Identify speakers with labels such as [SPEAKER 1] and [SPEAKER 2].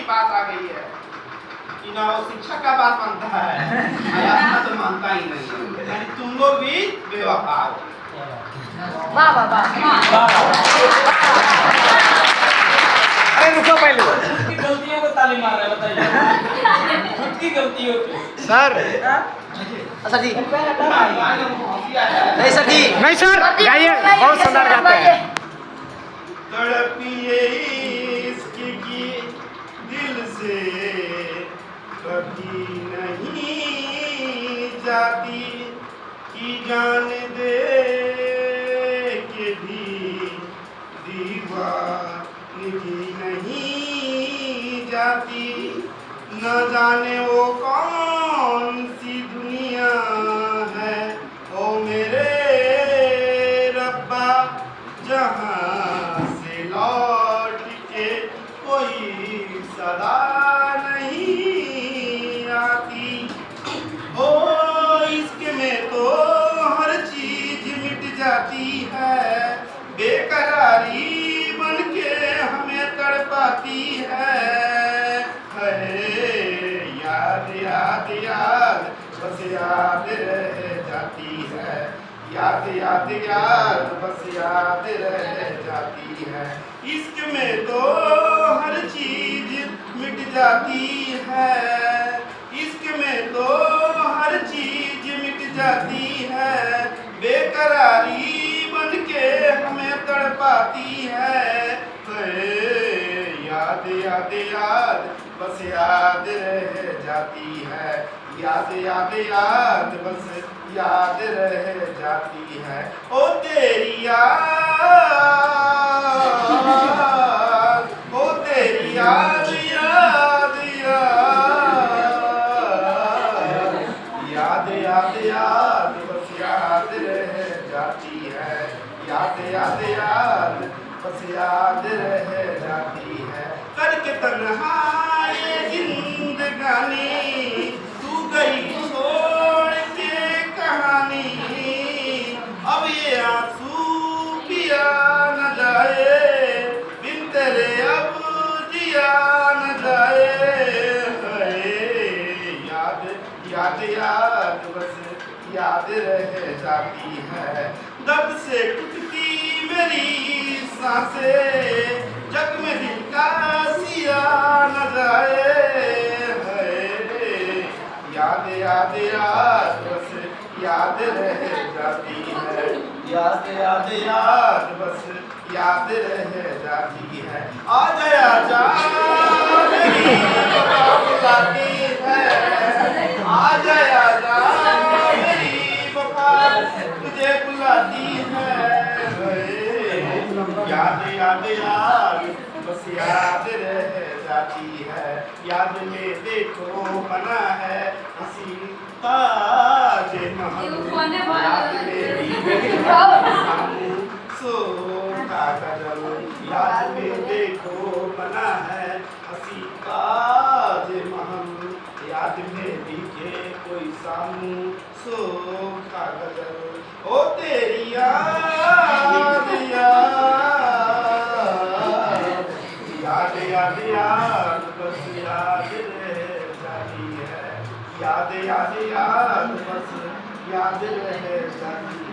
[SPEAKER 1] की बात आ गई है कि ना वो शिक्षक का बात मानता है आयातना तो मानता ही नहीं। यानी तुम लोग भी बेवफा हो।
[SPEAKER 2] वाह वाह वाह।
[SPEAKER 3] अरे रुको पहले
[SPEAKER 4] खुद की गलतियों को ताली मार रहे हैं, बताइए खुद की गलतियों पे।
[SPEAKER 3] सर।
[SPEAKER 2] सर जी नहीं सर जी
[SPEAKER 3] नहीं सर गाइए, बहुत सुंदर गाते हैं।
[SPEAKER 1] तड़पिए इश्क की दिल से कभी नहीं जाती कि जान दे के भी दीवानगी नहीं जाती। न जाने वो कौन सी दुनिया है ओ मेरे रब्बा, जहाँ से लौट के कोई सदा नहीं आती। ओ इश्क में तो हर चीज मिट जाती है, बेकरारी बन के हमें तड़पाती है। याद याद याद बस याद रह जाती है, याद याद याद बस याद रह जाती है। इश्क में तो हर चीज मिट जाती है, इश्क में तो हर चीज मिट जाती है, बेकरारी बन के हमें तड़पाती है। याद याद याद बस याद रह जाती है, याद याद याद बस याद रह जाती है। ओ तेरी याद, ओ तेरी याद याद याद याद याद बस याद रह जाती है, याद याद याद बस याद रह जाती है। करके तन्हाई जिंदगानी तू गई छोड़ के कहानी, अब ये आंसू पिया न जाए, बिन तेरे अब जिया न जाए। याद याद याद बस याद रह जाती है, दर्द से टूटती मेरी सांसें, जख्म दिल का सिया न जाए। याद याद याद बस याद रह जाती है, याद याद याद बस याद रह जाती है। आ जा मेरी वफा बुलाती है, आ जा मेरी वफा तुझे बुलाती है। याद याद याद बस याद रह जाती है, याद में देखो बना है हंसी ताज महल, याद में देखो सो का गजल, याद में देखो बना है हंसी ताज महल, याद में दिखे कोई सामू सो का गजल। ओ तेरी याद याद याद याद बस याद रह जाती है, याद याद याद बस याद रह जाती है।